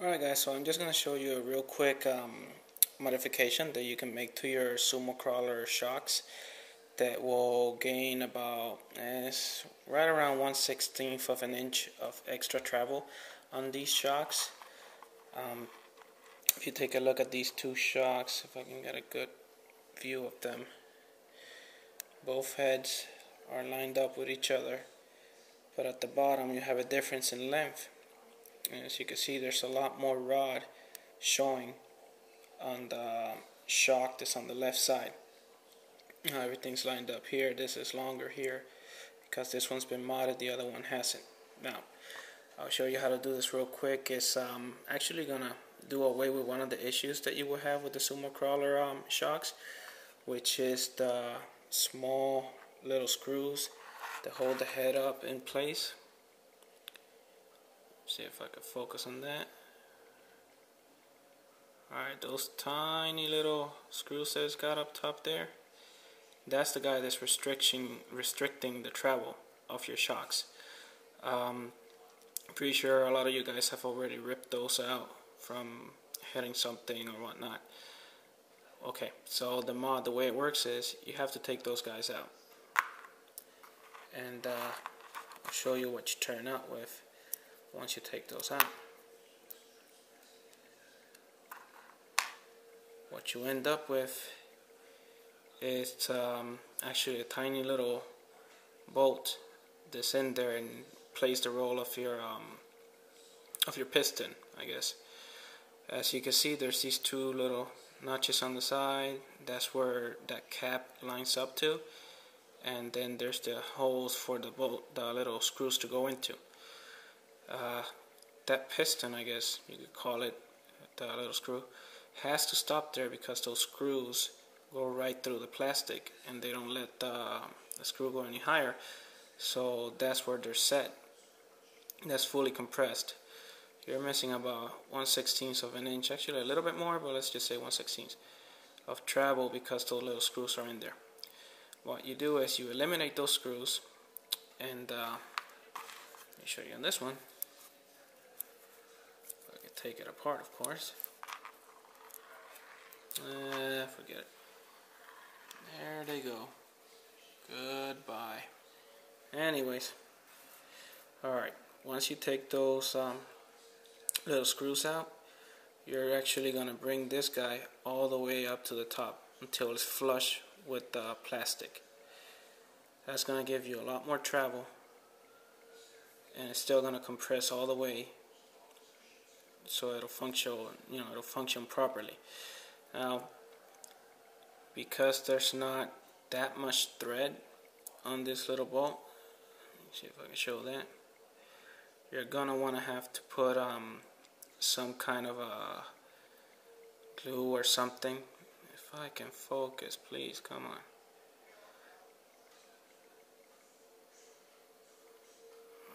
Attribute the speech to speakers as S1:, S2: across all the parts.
S1: Alright guys, so I'm just going to show you a real quick modification that you can make to your Sumo Crawler shocks that will gain about right around 1/16 of an inch of extra travel on these shocks. If you take a look at these two shocks, if I can get a good view of them, both heads are lined up with each other, but at the bottom you have a difference in length. And as you can see, there's a lot more rod showing on the shock that's on the left side. Now everything's lined up here. This is longer here because this one's been modded, the other one hasn't. Now I'll show you how to do this real quick. It's actually gonna do away with one of the issues that you will have with the Sumo Crawler shocks, which is the small little screws that hold the head up in place. See if I can focus on that. Alright, those tiny little screws that it's got up top there, that's the guy that's restricting the travel of your shocks. Pretty sure a lot of you guys have already ripped those out from hitting something or whatnot. Okay, so the way it works is you have to take those guys out, and I'll show you what you turn out with once you take those out. What you end up with is actually a tiny little bolt that's in there and plays the role of your piston, I guess. As you can see, there's these two little notches on the side. That's where that cap lines up to, and then there's the holes for the little screws to go into. That piston, I guess you could call it, the little screw, has to stop there because those screws go right through the plastic and they don't let the screw go any higher. So that's where they're set. That's fully compressed. You're missing about 1/16 of an inch, actually a little bit more, but let's just say 1/16 of travel because those little screws are in there. What you do is you eliminate those screws, and let me show you on this one. I can take it apart, of course. Forget it. There they go. Goodbye. Anyways, alright, once you take those little screws out, you're actually going to bring this guy all the way up to the top until it's flush with the plastic. That's going to give you a lot more travel, and it's still going to compress all the way so it'll function properly. Now, because there's not that much thread on this little bolt, let me see if I can show that, you're gonna want to have to put some kind of a glue or something. If I can focus, please, come on.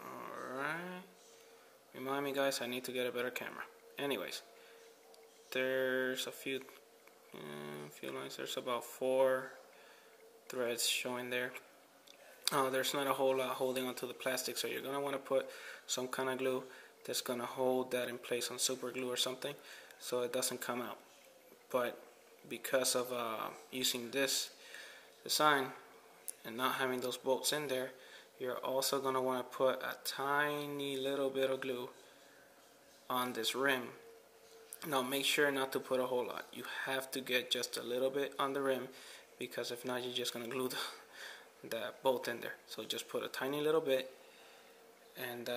S1: Alright, remind me guys, I need to get a better camera. Anyways, there's a few lines. There's about 4 threads showing there. There's not a whole lot holding onto the plastic, so you're going to want to put some kind of glue that's going to hold that in place, on super glue or something, so it doesn't come out. But because of using this design and not having those bolts in there, you're also going to want to put a tiny little bit of glue on this rim. Now make sure not to put a whole lot. You have to get just a little bit on the rim, because if not, you're just going to glue the bolt in there. So just put a tiny little bit, and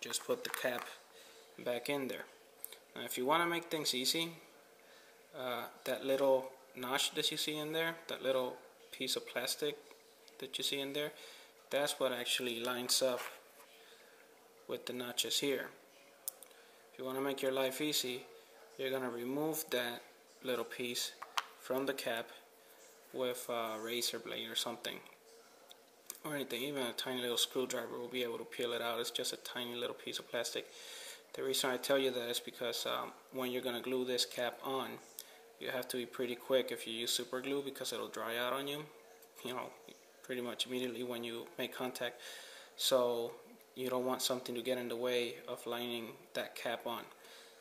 S1: just put the cap back in there. Now if you want to make things easy, that little notch that you see in there, that little piece of plastic that you see in there, that's what actually lines up with the notches here. If you want to make your life easy, you're going to remove that little piece from the cap with a razor blade or something, or anything. Even a tiny little screwdriver will be able to peel it out. It's just a tiny little piece of plastic. The reason I tell you that is because when you're going to glue this cap on, you have to be pretty quick if you use super glue, because it'll dry out on you, pretty much immediately when you make contact. So you don't want something to get in the way of lining that cap on.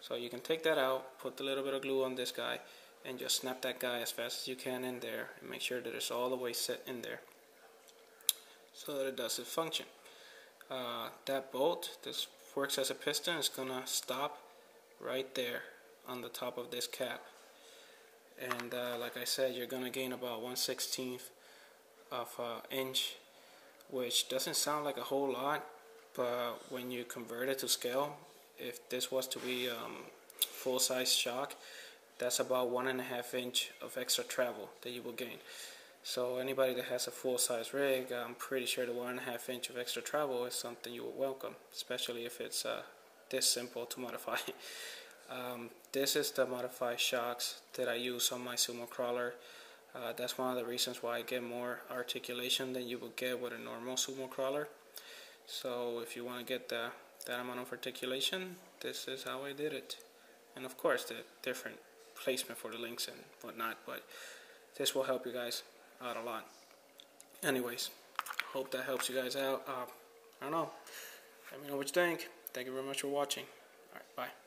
S1: So you can take that out, put a little bit of glue on this guy, and just snap that guy as fast as you can in there, and make sure that it's all the way set in there so that it does its function. That bolt, this works as a piston, is gonna stop right there on the top of this cap. And like I said, you're gonna gain about 1/16 of an inch, which doesn't sound like a whole lot, but when you convert it to scale, if this was to be full-size shock, that's about 1.5 inch of extra travel that you will gain. So anybody that has a full-size rig, I'm pretty sure the 1.5 inch of extra travel is something you will welcome, especially if it's this simple to modify. This is the modified shocks that I use on my Sumo Crawler. That's one of the reasons why I get more articulation than you would get with a normal Sumo Crawler. So if you want to get that amount of articulation, this is how I did it. And of course the different placement for the links and whatnot, but this will help you guys out a lot. Anyways, hope that helps you guys out. I don't know, let me know what you think. Thank you very much for watching. Alright, bye.